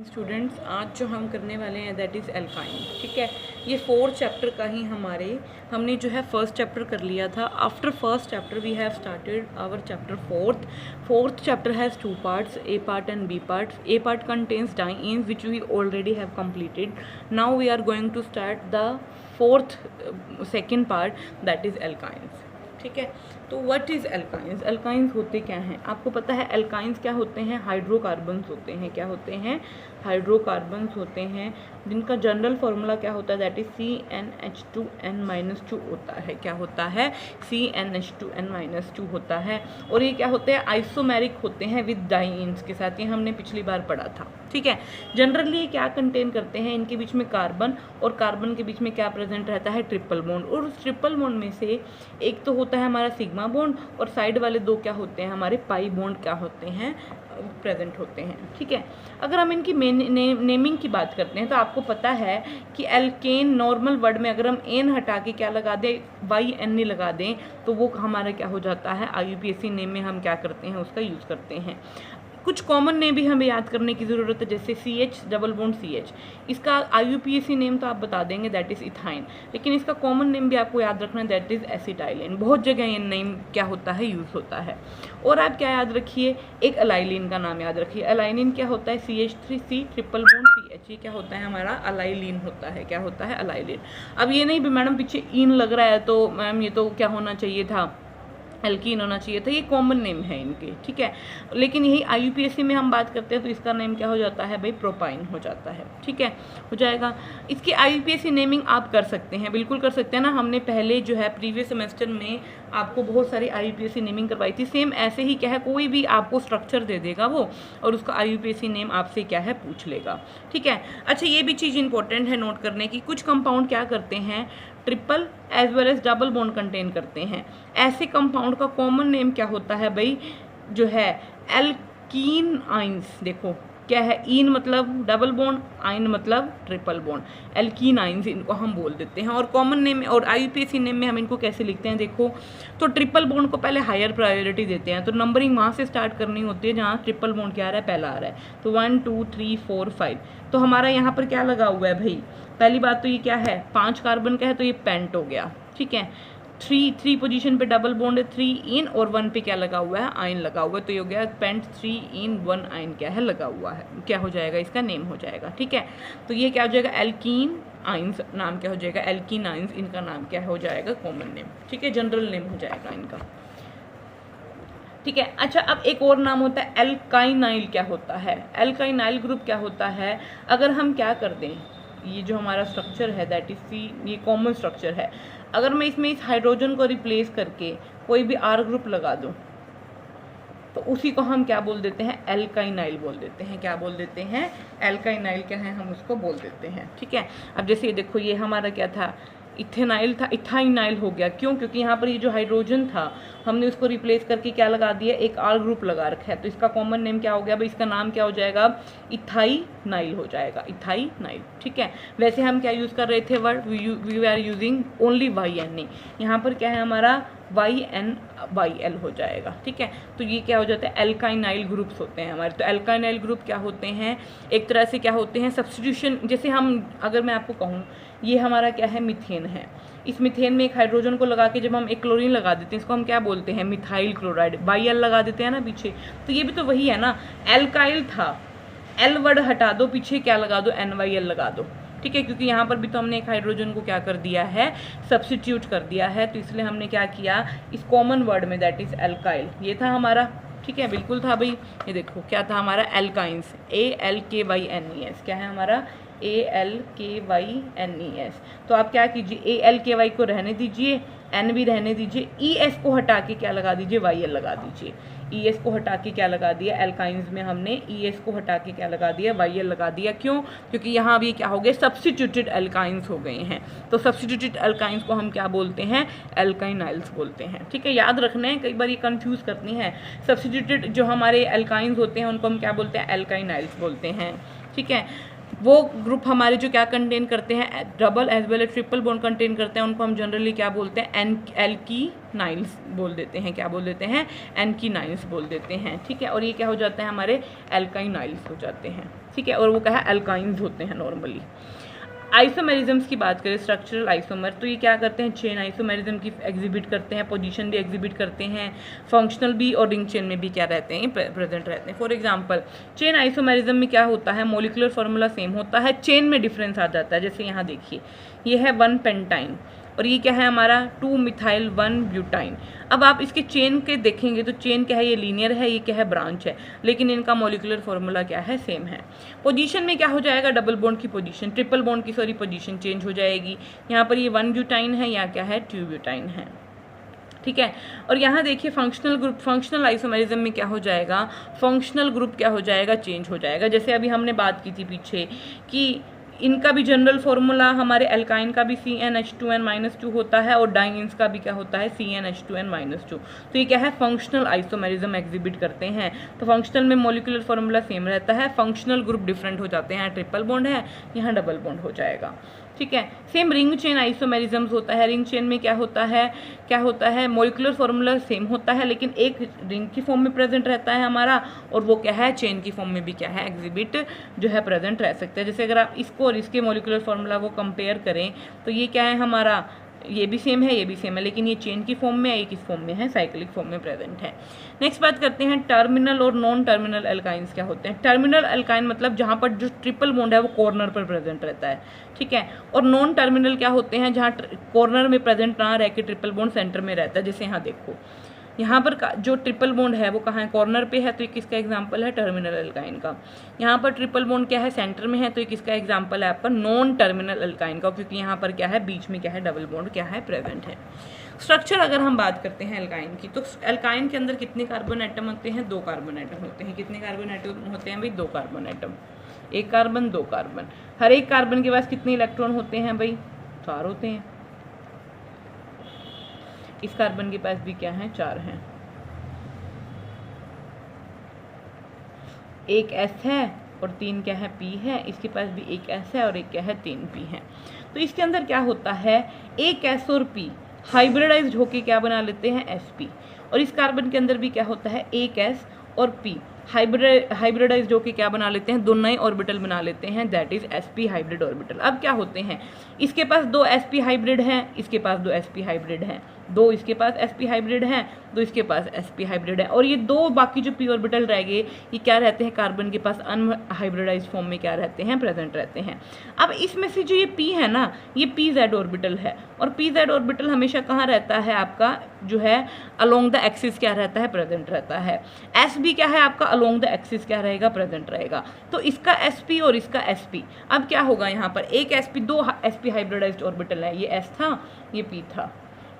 Students, आज जो हम करने वाले हैं दैट इज़ एल्काइन। ठीक है, ये 4th चैप्टर का ही हमने जो है फर्स्ट चैप्टर कर लिया था। After first chapter we have started our chapter fourth chapter has 2 parts, A part and B part. A part contains dienes which we already have completed. Now we are going to start the second part, that is alkynes. ठीक है, तो what is alkynes? Alkynes होते क्या हैं? आपको पता है alkynes क्या होते हैं? हाइड्रोकार्बन्स होते हैं। क्या होते हैं? हाइड्रोकार्बन्स होते हैं, जिनका जनरल फार्मूला क्या होता है? दैट इज CnH2n-2 होता है। क्या होता है? CnH2n-2 होता है। और ये क्या होते हैं? आइसोमेरिक होते हैं विद डाइन्स के साथ। ये हमने पिछली बार पढ़ा था। ठीक है, जनरली ये क्या कंटेन करते हैं? इनके बीच में कार्बन और कार्बन के बीच में क्या प्रेजेंट रहता है? Triple bond. और उस ट्रिपल बॉन्ड में से एक तो होता है हमारा सिग्मा बॉन्ड, और साइड वाले दो क्या होते हैं? हमारे पाई बॉन्ड क्या होते हैं? प्रेजेंट होते हैं। ठीक है, अगर हम इनकी नेमिंग की बात करते हैं तो आपको पता है कि एल्केन नॉर्मल वर्ड में अगर हम एन हटा के क्या लगा दें? YN लगा दें तो वो हमारा क्या हो जाता है? IUPAC नेम में हम क्या करते हैं? उसका यूज़ करते हैं। कुछ कॉमन नेम भी हमें याद करने की ज़रूरत है, जैसे CH डबल बॉन्ड CH। इसका IUPAC नेम तो आप बता देंगे, दैट इज़ इथाइन। लेकिन इसका कॉमन नेम भी आपको याद रखना है, दैट इज़ एसिटाइलिन। बहुत जगह ये नेम क्या होता है? यूज़ होता है। और आप क्या याद रखिए? एक अलाइलिन का नाम याद रखिए। अलाइलिन क्या होता है? CH3C triple bond CH। ये क्या होता है? हमारा अलाइलिन होता है। क्या होता है? अलाइलिन। अब ये नहीं भी मैडम पीछे इन लग रहा है तो मैम ये तो क्या होना चाहिए था? एल्कीन होना चाहिए था। ये कॉमन नेम है इनके। ठीक है, लेकिन यही IUPAC में हम बात करते हैं तो इसका नेम क्या हो जाता है भाई? प्रोपाइन हो जाता है। ठीक है, हो जाएगा। इसकी IUPAC नेमिंग आप कर सकते हैं, बिल्कुल कर सकते हैं ना। हमने पहले जो है प्रीवियस सेमेस्टर में आपको बहुत सारी IUPAC नेमिंग करवाई थी। सेम ऐसे ही क्या है, कोई भी आपको स्ट्रक्चर दे देगा वो और उसका IUPAC नेम आपसे क्या है? पूछ लेगा। ठीक है, अच्छा ये भी चीज़ इंपॉर्टेंट है नोट करने की। कुछ कंपाउंड क्या करते हैं? Triple as well as double bond contain करते हैं। ऐसे कंपाउंड का कॉमन नेम क्या होता है भाई? जो है एल्कीन आइंस। देखो क्या है? इन मतलब डबल बॉन्ड, आइन मतलब ट्रिपल बॉन्ड। एल्कीन आइंस इनको हम बोल देते हैं। और कॉमन नेम और IUPAC नेम में हम इनको कैसे लिखते हैं? देखो, तो ट्रिपल बॉन्ड को पहले हायर प्रायोरिटी देते हैं, तो नंबरिंग वहाँ से स्टार्ट करनी होती है जहाँ ट्रिपल बॉन्ड क्या आ रहा है? पहला आ रहा है। तो 1 2 3 4 5। तो हमारा यहाँ पर क्या लगा हुआ है भाई? पहली बात तो ये क्या है? 5 कार्बन का है तो ये पेंट हो गया। ठीक है, 3 पोजीशन पे डबल बॉन्ड है, 3 इन, और 1 पे क्या लगा हुआ है? आइन लगा हुआ है। तो ये हो गया पेंट 3 इन 1 आइन क्या है? लगा हुआ है। क्या हो जाएगा? इसका नेम हो जाएगा। ठीक है, तो ये क्या हो जाएगा? एल्कीन आइंस नाम क्या हो जाएगा? एल्कीन आइंस इनका नाम क्या हो जाएगा? Common name. ठीक है, जनरल नेम हो जाएगा इनका। ठीक है, अच्छा अब एक और नाम होता है एल्काइनाइल। क्या होता है? एल्काइनाइल ग्रुप क्या होता है? अगर हम क्या कर दें, ये जो हमारा स्ट्रक्चर है दैट इज C, ये कॉमन स्ट्रक्चर है। अगर मैं इसमें इस हाइड्रोजन को रिप्लेस करके कोई भी R ग्रुप लगा दूं तो उसी को हम क्या बोल देते हैं? एल्काइनाइल बोल देते हैं। क्या बोल देते हैं? एल्काइनाइल क्या है? हम उसको बोल देते हैं। ठीक है, अब जैसे ये देखो, ये हमारा क्या था? इथेनाइल था, इथाइनाइल हो गया। क्यों? क्योंकि यहाँ पर ये जो हाइड्रोजन था हमने उसको रिप्लेस करके क्या लगा दिया? एक R ग्रुप लगा रखा है। तो इसका कॉमन नेम क्या हो गया भाई? इसका नाम क्या हो जाएगा? इथाइनाइल हो जाएगा। इथाइनाइल। ठीक है, वैसे हम क्या यूज़ कर रहे थे word? We are using only YNA। यहाँ पर क्या है हमारा? YNYL हो जाएगा। ठीक है, तो ये क्या हो जाता है? एल्काइनाइल ग्रुप्स होते हैं हमारे। तो एल्काइनाइल ग्रुप क्या होते हैं? एक तरह से क्या होते हैं? सब्स्टिट्यूशन। जैसे हम, अगर मैं आपको कहूँ ये हमारा क्या है? मीथेन है। इस मीथेन में एक हाइड्रोजन को लगा के जब हम एक क्लोरीन लगा देते हैं, इसको हम क्या बोलते हैं? Methyl chloride. YL लगा देते हैं ना पीछे, तो ये भी तो वही है ना। एल्काइल था, L वर्ड हटा दो, पीछे क्या लगा दो? NYL लगा दो। ठीक है, क्योंकि यहाँ पर भी तो हमने एक हाइड्रोजन को क्या कर दिया है? सब्स्टिट्यूट कर दिया है। तो इसलिए हमने क्या किया? इस कॉमन वर्ड में दैट इज एल्काइल, ये था हमारा। ठीक है, बिल्कुल था भाई। ये देखो क्या था हमारा? एल्काइंस। ALKYNES क्या है हमारा? ALKYNES। तो आप क्या कीजिए? ALKY को रहने दीजिए, N भी रहने दीजिए, ES को हटा के क्या लगा दीजिए? YL लगा दीजिए। ES को हटा के क्या लगा दिया? एल्काइंस में हमने ES को हटा के क्या लगा दिया? YL लगा दिया। क्यों? क्योंकि यहाँ भी क्या हो गए? सब्स्टिट्यूटेड एल्काइंस हो गए हैं। तो सब्स्टिट्यूटेड एल्काइंस को हम क्या बोलते हैं? एल्काइनाइल्स बोलते हैं। ठीक है, याद रखना है, कई बार ये कंफ्यूज करती हैं। सब्स्टिट्यूटेड जो हमारे एल्काइंस होते हैं उनको हम क्या बोलते हैं? एल्काइनाइल्स बोलते हैं। ठीक है, वो ग्रुप हमारे जो क्या कंटेन करते हैं? Double as well as triple bond contain करते हैं, उनको हम जनरली क्या बोलते हैं? एल्कीनाइल्स बोल देते हैं। क्या बोल देते हैं? एल्कीनाइल्स बोल देते हैं। ठीक है, और ये क्या हो जाते हैं? हमारे एल्काइनाइल्स हो जाते हैं। ठीक है, और वो क्या है, एल्काइंस होते हैं नॉर्मली। आइसोमेरिज्म्स की बात करें, स्ट्रक्चरल आइसोमर, तो ये क्या करते हैं, चेन आइसोमेरिज्म की एग्जिबिट करते हैं, पोजीशन भी एग्जिबिट करते हैं, फंक्शनल भी और रिंग चेन में भी क्या रहते हैं, प्रेजेंट रहते हैं। फॉर एग्जांपल चेन आइसोमेरिज्म में क्या होता है, मॉलिक्यूलर फार्मूला सेम होता है, चेन में डिफरेंस आ जाता है। जैसे यहाँ देखिए ये है 1 पेंटाइन और ये क्या है हमारा 2 मिथाइल 1 ब्यूटाइन। अब आप इसके चेन के देखेंगे तो चेन क्या है, ये लीनियर है, ये क्या है, ब्रांच है, लेकिन इनका मॉलिक्यूलर फार्मूला क्या है, सेम है। पोजीशन में क्या हो जाएगा, डबल बॉन्ड की पोजीशन, ट्रिपल बॉन्ड की सॉरी पोजीशन चेंज हो जाएगी। यहाँ पर ये 1 ब्यूटाइन है, यहाँ क्या है, 2 ब्यूटाइन है, ठीक है। और यहाँ देखिए फंक्शनल ग्रुप, फंक्शनल आइसोमेरिज्म में क्या हो जाएगा, फंक्शनल ग्रुप क्या हो जाएगा, चेंज हो जाएगा। जैसे अभी हमने बात की थी पीछे कि इनका भी जनरल फार्मूला हमारे एल्काइन का भी CnH2n-2 होता है और डाइंस का भी क्या होता है, CnH2n-2। तो ये क्या है, फंक्शनल आइसोमेरिज्म एग्जिबिट करते हैं। तो फंक्शनल में मॉलिक्यूलर फार्मूला सेम रहता है, फंक्शनल ग्रुप डिफरेंट हो जाते हैं, ट्रिपल बॉन्ड है, यहाँ डबल बॉन्ड हो जाएगा, ठीक है। सेम रिंग चेन आइसोमेरिज्म्स होता है। रिंग चेन में क्या होता है, मॉलिक्यूलर फार्मूला सेम होता है, लेकिन एक रिंग की फॉर्म में प्रेजेंट रहता है हमारा, और वो क्या है, चेन की फॉर्म में भी क्या है, एग्जिबिट जो है प्रेजेंट रह सकते हैं। जैसे अगर आप इसको और इसके मॉलिक्यूलर फार्मूला को कंपेयर करें तो ये क्या है हमारा, ये भी सेम है, ये भी सेम है, लेकिन ये चेन की फॉर्म में है, ये किस फॉर्म में है, साइक्लिक फॉर्म में प्रेजेंट है। नेक्स्ट बात करते हैं टर्मिनल और नॉन टर्मिनल एल्काइंस क्या होते हैं। टर्मिनल एल्काइन मतलब जहाँ पर जो ट्रिपल बॉन्ड है वो कॉर्नर पर प्रेजेंट रहता है, ठीक है। और नॉन टर्मिनल क्या होते हैं, जहाँ कॉर्नर में प्रेजेंट ना रह के ट्रिपल बॉन्ड सेंटर में रहता है। जैसे यहाँ देखो, यहाँ पर जो ट्रिपल बॉन्ड है वो कहाँ है, कॉर्नर पे है, तो ये किसका एग्जांपल है, टर्मिनल एल्काइन का। यहाँ पर ट्रिपल बॉन्ड क्या है, सेंटर में है, तो ये किसका एग्जांपल है आपका, नॉन टर्मिनल एल्काइन का, क्योंकि यहाँ पर क्या है, बीच में क्या है, डबल बॉन्ड क्या है, प्रेजेंट है। स्ट्रक्चर अगर हम बात करते हैं एल्काइन की, तो एल्काइन के अंदर कितने कार्बन एटम होते हैं, 2 कार्बन एटम होते हैं। कितने कार्बन एटम होते हैं भाई, 2 कार्बन एटम, 1 कार्बन 2 कार्बन। हर एक कार्बन के पास कितने इलेक्ट्रॉन होते हैं भाई, 4 होते हैं। इस कार्बन के पास भी क्या है, 4 हैं। एक S है और 3 क्या है, P है। इसके पास भी एक S है और एक क्या है, 3 P है। तो इसके अंदर क्या होता है, एक S और P हाइब्रिडाइज्ड होके क्या बना लेते हैं, sp। और इस कार्बन के अंदर भी क्या होता है, एक S और P हाइब्रिडाइज्ड होके क्या बना लेते हैं, 2 नए ऑर्बिटल बना लेते हैं, that is sp hybrid orbital. अब क्या होते हैं, इसके पास 2 sp हाइब्रिड हैं, इसके पास 2 sp हाइब्रिड हैं, 2 इसके पास sp हाइब्रिड हैं, 2 इसके पास sp हाइब्रिड है, और ये 2 बाकी जो p ऑर्बिटल रह गए ये क्या रहते हैं, कार्बन के पास अनहाइब्रिडाइज्ड फॉर्म में क्या रहते हैं, प्रेजेंट रहते हैं। अब इसमें से जो ये p है ना, ये pz ऑर्बिटल है, और pz ऑर्बिटल हमेशा कहाँ रहता है आपका, जो है अलोंग द एक्सिस क्या रहता है, प्रेजेंट रहता है। sb क्या है आपका, अलोंग द एक्सिस क्या रहेगा, प्रेजेंट रहेगा। तो इसका sp और इसका sp, अब क्या होगा, यहाँ पर एक sp 2 sp हाइब्रिडाइज्ड ऑर्बिटल है, ये s था, ये p था।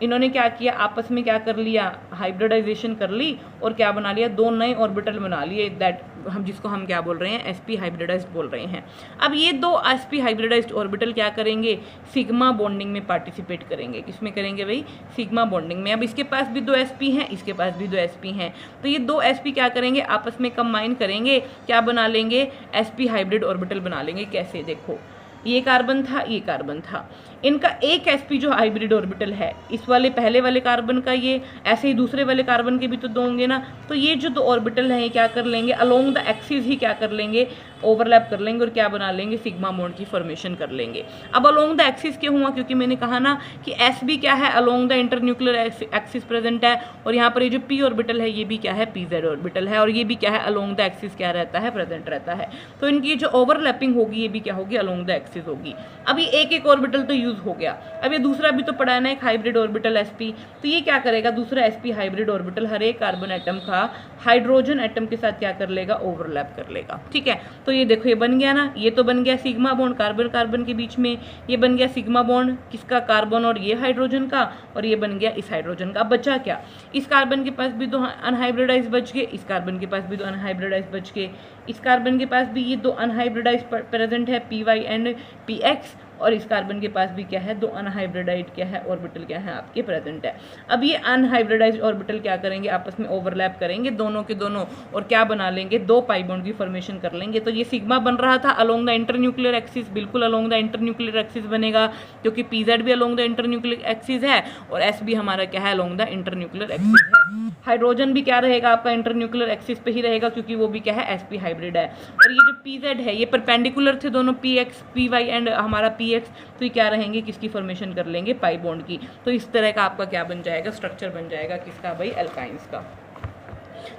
इन्होंने क्या किया, आपस में क्या कर लिया, हाइब्रिडाइजेशन कर ली और क्या बना लिया, 2 नए ऑर्बिटल बना लिए, दैट जिसको हम क्या बोल रहे हैं, sp हाइब्रिडाइज्ड बोल रहे हैं। अब ये 2 sp हाइब्रिडाइज्ड ऑर्बिटल क्या करेंगे, सिग्मा बॉन्डिंग में पार्टिसिपेट करेंगे। किसमें करेंगे भाई, सिग्मा बॉन्डिंग में। अब इसके पास भी 2 sp हैं, इसके पास भी 2 sp हैं, तो ये 2 sp क्या करेंगे, आपस में कंबाइन करेंगे, क्या बना लेंगे, sp हाइब्रिड ऑर्बिटल बना लेंगे। कैसे, देखो ये कार्बन था, ये कार्बन था, इनका एक sp जो हाइब्रिड ऑर्बिटल है, इस वाले पहले वाले कार्बन का, ये ऐसे ही दूसरे वाले कार्बन के भी तो 2 होंगे ना, तो ये जो 2 ऑर्बिटल हैं ये क्या कर लेंगे, अलोंग द एक्सिस ही क्या कर लेंगे, ओवरलैप कर लेंगे और क्या बना लेंगे, सिग्मा बॉन्ड की फॉर्मेशन कर लेंगे। अब अलोंग द एक्सिस क्यों हुआ, क्योंकि मैंने कहा ना कि sb क्या है, along the internuclear axis present है, और यहाँ पर ये जो p ऑर्बिटल है ये भी क्या है, pz ऑर्बिटल है, और ये भी क्या है, अलोंग द एक्सिस क्या रहता है, प्रेजेंट रहता है। तो इनकी जो ओवरलैपिंग होगी ये भी क्या होगी, अलोंग द एक्सिस होगी। अब ये एक ऑर्बिटल तो यूज हो गया, अब ये दूसरा भी तो पढ़ा है ना, एक हाइब्रिड ऑर्बिटल sp, तो ये क्या करेगा, दूसरा sp हाइब्रिड ऑर्बिटल हर एक कार्बन एटम का हाइड्रोजन एटम के साथ क्या कर लेगा, ओवरलैप कर लेगा, ठीक है। तो ये देखो ये बन गया ना, ये तो बन गया सिग्मा बॉन्ड कार्बन कार्बन के बीच में, ये बन गया सिग्मा बॉन्ड किसका, कार्बन और ये हाइड्रोजन का, और ये बन गया इस हाइड्रोजन का। अब बचा क्या, इस कार्बन के पास भी 2 अनहाइब्रिडाइज बच गए, इस कार्बन के पास भी 2 अनहाइब्रिडाइज बच गए, इस कार्बन के पास भी ये 2 अनहाइब्रिडाइज प्रेजेंट है, py एंड px, और इस कार्बन के पास भी क्या है, 2 अनहाइब्रिडाइज क्या है, ऑर्बिटल क्या है आपके प्रेजेंट है। अब ये अनहाइब्रिडाइज ऑर्बिटल क्या करेंगे, आपस में ओवरलैप करेंगे दोनों के दोनों, और क्या बना लेंगे, 2 पाई बॉन्ड की फॉर्मेशन कर लेंगे। तो ये सिग्मा बन रहा था अलोंग द इंटरन्यूक्लियर एक्सिस, बिल्कुल अलोंग द इंटरन्यूक्लियर एक्सिस बनेगा, क्योंकि pz भी अलोंग द इंटरन्यूक्लियर एक्सिस है, और s भी हमारा क्या है, अलोंग द इंटरन्यूक्लियर एक्सिस है। हाइड्रोजन भी क्या रहेगा आपका, इंटरन्यूक्लियर एक्सिस पे ही रहेगा, क्योंकि वो भी क्या है, sp हाइब्रिड अनहाइब्रिड है। और ये जो PZ है ये परपेंडिकुलर थे दोनों, PX PY एंड हमारा PX, तो ये क्या रहेंगे, किसकी फॉर्मेशन कर लेंगे, पाई बॉन्ड की। तो इस तरह का आपका क्या बन जाएगा, स्ट्रक्चर बन जाएगा किसका भाई, एल्काइंस का।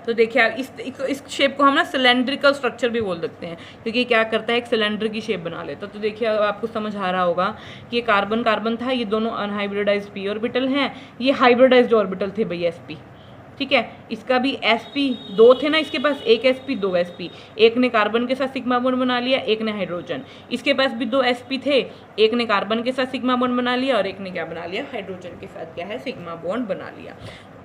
तो देखिए आप इस शेप को हम ना सिलेंड्रिकल स्ट्रक्चर भी बोल सकते हैं, क्योंकि क्या करता है, एक सिलेंडर की शेप बना लेता। तो देखिए आपको समझ आ रहा होगा कि ये कार्बन कार्बन था, ये दोनों अनहाइब्रिडाइज्ड p ऑर्बिटल हैं, ये हाइब्रिडाइज्ड ऑर्बिटल थे भाई sp, ठीक है। इसका भी sp दो थे ना, इसके पास एक sp दो sp, एक ने कार्बन के साथ सिग्मा बॉन्ड बना लिया, एक ने हाइड्रोजन। इसके पास भी दो sp थे, एक ने कार्बन के साथ सिग्मा बॉन्ड बना लिया और एक ने क्या बना लिया, हाइड्रोजन के साथ क्या है, सिग्मा बॉन्ड बना लिया।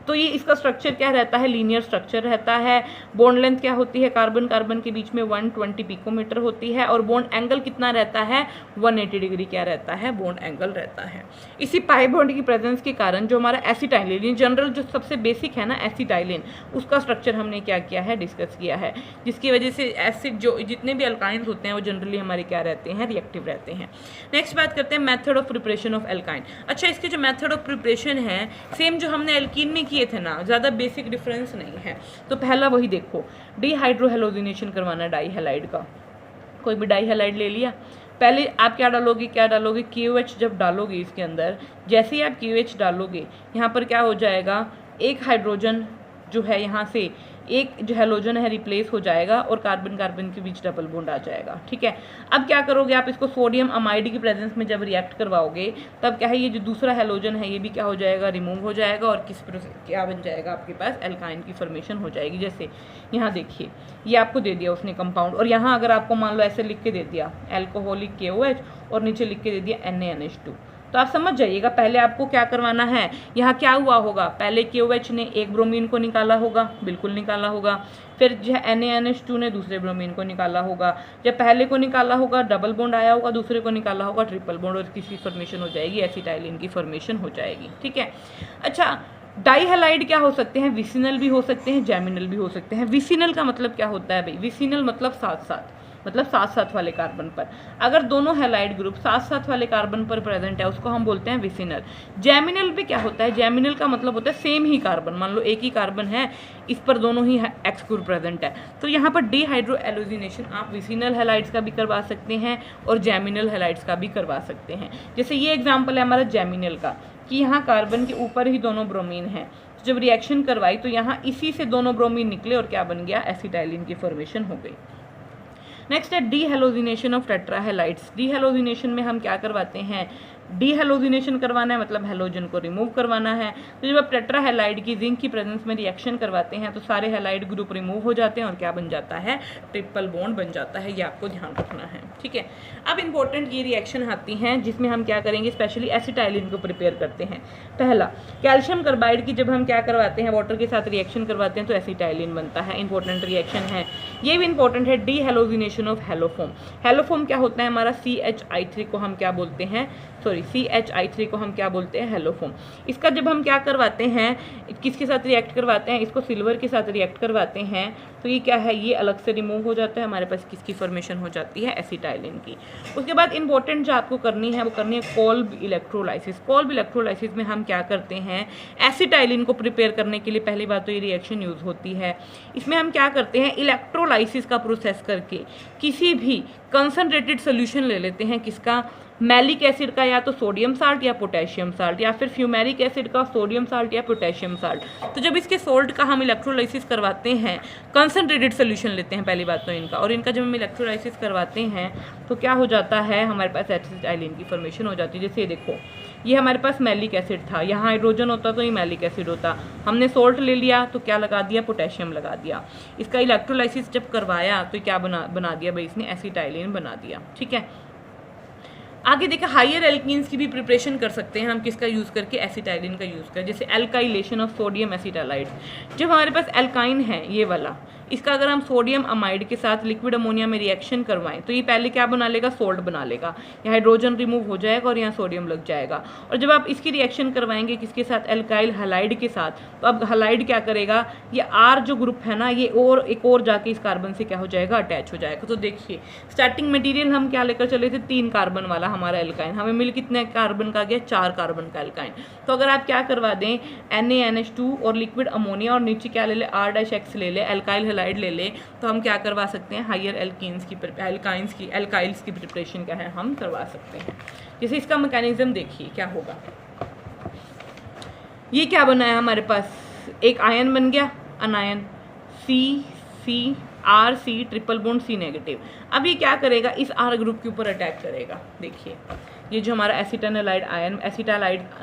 तो ये इसका स्ट्रक्चर क्या रहता है, लीनियर स्ट्रक्चर रहता है। बॉन्ड लेंथ क्या होती है, कार्बन कार्बन के बीच में 120 पिकोमीटर होती है, और बॉन्ड एंगल कितना रहता है, 180 डिग्री क्या रहता है, बॉन्ड एंगल रहता है। इसी पाई बॉन्ड की प्रेजेंस के कारण जो हमारा एसिटाइलिन, जनरल जो सबसे बेसिक है ना एसिटाइलिन, उसका स्ट्रक्चर हमने क्या किया है, डिस्कस किया है, जिसकी वजह से एसिड जो जितने भी अल्काइंस होते हैं वो जनरली हमारे क्या रहते हैं, रिएक्टिव रहते हैं। नेक्स्ट बात करते हैं method of preparation of alkyne. अच्छा, इसके जो मेथड ऑफ प्रिपरेशन है सेम जो हमने एल्कीन में किए थे ना, ज़्यादा बेसिक डिफरेंस नहीं है। तो पहला वही देखो, डिहाइड्रोहेलोजिनेशन करवाना डाई हैलाइड का। कोई भी डाई हैलाइड ले लिया, पहले आप क्या डालोगे, KOH जब डालोगे इसके अंदर, जैसे ही आप KOH डालोगे यहाँ पर क्या हो जाएगा, एक हाइड्रोजन जो है यहाँ से एक जो हैलोजन है रिप्लेस हो जाएगा और कार्बन कार्बन के बीच डबल बॉन्ड आ जाएगा, ठीक है। अब क्या करोगे आप, इसको सोडियम अमाइड की प्रेजेंस में जब रिएक्ट करवाओगे तब क्या है, ये जो दूसरा हैलोजन है ये भी क्या हो जाएगा, रिमूव हो जाएगा, और क्या बन जाएगा आपके पास, एल्काइन की फॉर्मेशन हो जाएगी। जैसे यहाँ देखिए ये आपको दे दिया उसने कंपाउंड, और यहाँ अगर आपको मान लो ऐसे लिख के दे दिया एल्कोहलिक KOH और नीचे लिख के दे दिया NaNH2, तो आप समझ जाइएगा पहले आपको क्या करवाना है। यहाँ क्या हुआ होगा, पहले KOH ने एक ब्रोमीन को निकाला होगा, बिल्कुल निकाला होगा, फिर जो है NaNH2 ने दूसरे ब्रोमीन को निकाला होगा, जब पहले को निकाला होगा डबल बॉन्ड आया होगा, दूसरे को निकाला होगा ट्रिपल बॉन्ड, और किसकी फॉर्मेशन हो जाएगी, एसिटाइलिन की फॉर्मेशन हो जाएगी, ठीक है। अच्छा, डाई हैलाइड क्या हो सकते हैं, विसिनल भी हो सकते हैं, जैमिनल भी हो सकते हैं। विसिनल का मतलब क्या होता है भाई, विसिनल मतलब साथ साथ, मतलब साथ साथ वाले कार्बन पर, अगर दोनों हैलाइड ग्रुप साथ साथ वाले कार्बन पर प्रेजेंट है उसको हम बोलते हैं विसिनल। जैमिनल पे क्या होता है, जैमिनल का मतलब होता है सेम ही कार्बन, मान लो एक ही कार्बन है, इस पर दोनों ही एक्स ग्रुप प्रेजेंट है, तो यहाँ पर डिहाइड्रोएलोजिनेशन आप विसिनल हैलाइड्स का भी करवा सकते हैं और जैमिनल हैलाइड्स का भी करवा सकते हैं। जैसे ये एग्जाम्पल है हमारा जैमिनल का, कि यहाँ कार्बन के ऊपर ही दोनों ब्रोमीन हैं, जब रिएक्शन करवाई तो यहाँ इसी से दोनों ब्रोमीन निकले और क्या बन गया, एसिटाइलिन की फॉर्मेशन हो गई। नेक्स्ट है डीहेलोजिनेशन ऑफ टेट्राहेलाइड्स। डीहेलोजिनेशन में हम क्या करवाते हैं, डीहेलोजिनेशन करवाना है मतलब हेलोजन को रिमूव करवाना है। तो जब आप टेट्राहेलाइड की जिंक की प्रेजेंस में रिएक्शन करवाते हैं तो सारे हेलाइड ग्रुप रिमूव हो जाते हैं और क्या बन जाता है, ट्रिपल बॉन्ड बन जाता है। ये आपको ध्यान रखना है, ठीक है। अब इंपॉर्टेंट ये रिएक्शन आती हैं जिसमें हम क्या करेंगे, स्पेशली एसिटाइलिन को प्रिपेयर करते हैं। पहला कैल्शियम कार्बाइड की जब हम क्या करवाते हैं, वाटर के साथ रिएक्शन करवाते हैं तो एसिटाइलिन बनता है, इंपॉर्टेंट रिएक्शन है। ये भी इंपॉर्टेंट है, डीहेलोजिनेशन ऑफ हेलोफोम। हेलोफोम क्या होता है हमारा, CH3 को हम क्या बोलते हैं, CH3 को हम क्या बोलते हैं, हेलोफोम। इसका जब हम क्या करवाते हैं, किसके साथ रिएक्ट करवाते हैं, इसको सिल्वर के साथ रिएक्ट करवाते हैं तो ये क्या है, ये अलग से रिमूव हो जाता है, हमारे पास किसकी फॉर्मेशन हो जाती है, एसिटाइलिन की। उसके बाद इंपॉर्टेंट जो आपको करनी है वो करनी है कोल्ब इलेक्ट्रोलाइसिस। कोल्ब इलेक्ट्रोलाइसिस में हम क्या करते हैं, एसिटाइलिन को प्रिपेयर करने के लिए पहली बात तो ये रिएक्शन यूज़ होती है। इसमें हम क्या करते हैं, इलेक्ट्रोलाइसिस का प्रोसेस करके किसी भी कंसनट्रेटेड सोल्यूशन ले लेते हैं, किसका, मैलिक एसिड का, या तो सोडियम साल्ट या पोटेशियम साल्ट, या फिर फ्यूमेरिक एसिड का सोडियम साल्ट या पोटेशियम साल्ट। तो जब इसके सोल्ट का हम इलेक्ट्रोलाइसिस करवाते हैं, कंसनट्रेटेड सोल्यूशन लेते हैं पहली बात तो इनका, और इनका जब हम इलेक्ट्रोलाइसिस करवाते हैं तो क्या हो जाता है, हमारे पास एसिटाइलिन की फॉर्मेशन हो जाती है। जैसे देखो ये हमारे पास मैलिक एसिड था, यहाँ हाइड्रोजन होता तो ये मैलिक एसिड होता, हमने सोल्ट ले लिया तो क्या लगा दिया, पोटेशियम लगा दिया। इसका इलेक्ट्रोलाइसिस जब करवाया तो क्या बना दिया भाई, इसने एसिटाइलिन बना दिया, ठीक है। आगे देखा, हायर एल्कीन्स की भी प्रिपरेशन कर सकते हैं हम, किसका यूज़ करके, एसिटाइलिन का यूज़ कर, जैसे एल्काइलेशन ऑफ सोडियम एसिटालाइड। जब हमारे पास एल्काइन है ये वाला, इसका अगर हम सोडियम अमाइड के साथ लिक्विड अमोनिया में रिएक्शन करवाएं तो ये पहले क्या बना लेगा, सोल्ट बना लेगा, यहाँ हाइड्रोजन रिमूव हो जाएगा और यहाँ सोडियम लग जाएगा। और जब आप इसकी रिएक्शन करवाएंगे किसके साथ, एल्काइल हैलाइड के साथ, तो अब हैलाइड क्या करेगा, ये R जो ग्रुप है ना, ये और एक और जाके इस कार्बन से क्या हो जाएगा, अटैच हो जाएगा। तो देखिए स्टार्टिंग मटेरियल हम क्या लेकर चले थे, 3 कार्बन वाला, हमारा एल्काइन, हमें मिल कितने कार्बन का गया, 4 कार्बन का एल्काइन। तो अगर आप क्या करवा दें NaNH2 और लिक्विड अमोनिया और नीचे क्या ले ले R-X ले ले, एल्काइल हैलाइड ले ले, तो हम क्या करवा सकते हैं हायर एल्काइल्स की प्रिपरेशन क्या है हम करवा सकते हैं। जैसे इसका मैकेनिज्म देखिए क्या होगा, ये क्या बना है हमारे पास, एक आयन बन गया अनायन C triple bond C negative. अब ये क्या करेगा, इस R ग्रुप के ऊपर अटैक करेगा। देखिए ये जो हमारा एसिटाइल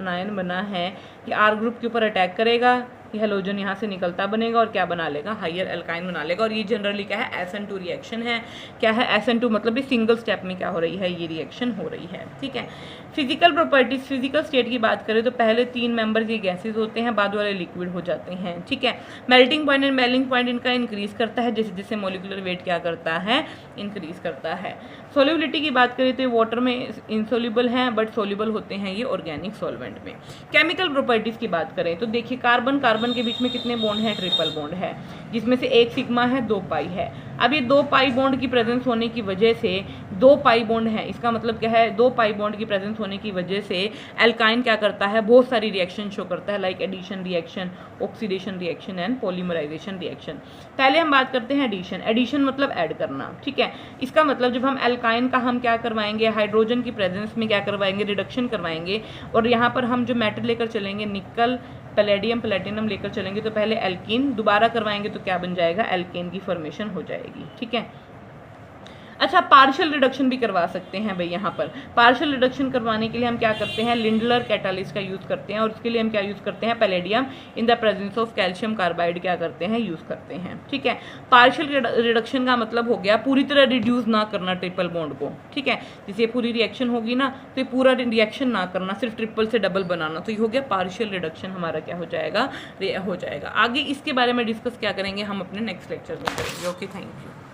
आयन बना है ये R ग्रुप के ऊपर अटैक करेगा, ये हेलोजन यहाँ से निकलता बनेगा और क्या बना लेगा, हायर एल्काइन बना लेगा। और ये जनरली क्या है, SN2 रिएक्शन है। क्या है SN2 मतलब ये सिंगल स्टेप में क्या हो रही है, ये रिएक्शन हो रही है। ठीक है, फिजिकल प्रॉपर्टीज, फिजिकल स्टेट की बात करें तो पहले 3 मेंबर्स ये गैसेज होते हैं, बाद वाले लिक्विड हो जाते हैं। ठीक है, melting point and mailing point इनका इंक्रीज करता है जैसे जैसे मॉलिक्यूलर वेट क्या करता है, इंक्रीज करता है। सोल्युबिलिटी की बात करें तो ये वाटर में इंसोल्यूबल हैं बट सोल्यूबल होते हैं ये ऑर्गेनिक सॉल्वेंट में। केमिकल प्रॉपर्टीज की बात करें तो देखिए कार्बन के बीच में कितने बॉन्ड हैं, ट्रिपल बॉन्ड है, जिसमें से 1 सिग्मा है, 2 पाई है। अब ये 2 पाई बॉन्ड की प्रेजेंस होने की वजह से 2 पाई बॉन्ड है, इसका मतलब क्या है, 2 पाई बॉन्ड की प्रेजेंस होने की वजह से एल्काइन क्या करता है, बहुत सारी रिएक्शन शो करता है, like addition reaction, oxidation reaction and polymerisation reaction. पहले हम बात करते हैं एडिशन। एडिशन मतलब ऐड करना। ठीक है, इसका मतलब जब हम एल्काइन का हम क्या करवाएंगे, हाइड्रोजन की प्रेजेंस में क्या करवाएंगे, रिडक्शन करवाएंगे, और यहाँ पर हम जो मेटल लेकर चलेंगे, निकल, पैलेडियम, प्लेटिनम लेकर चलेंगे, तो पहले एल्कीन दोबारा करवाएंगे तो क्या बन जाएगा, एल्केन की फॉर्मेशन हो जाएगी। ठीक है, अच्छा पार्शियल रिडक्शन भी करवा सकते हैं भाई। यहाँ पर पार्शियल रिडक्शन करवाने के लिए हम क्या करते हैं, लिंडलर कैटालिस्ट का यूज़ करते हैं, और उसके लिए हम क्या यूज़ करते हैं, palladium in the presence of calcium carbide क्या करते हैं, यूज़ करते हैं। ठीक है, पार्शियल रिडक्शन का मतलब हो गया पूरी तरह रिड्यूस ना करना ट्रिपल बॉन्ड को। ठीक है, जैसे पूरी रिएक्शन होगी ना तो ये पूरा रिएक्शन ना करना, सिर्फ ट्रिपल से डबल बनाना, तो ये हो गया पार्शियल रिडक्शन हमारा क्या हो जाएगा, हो जाएगा। आगे इसके बारे में डिस्कस क्या करेंगे हम अपने नेक्स्ट लेक्चर में करेंगे। Okay, thank you.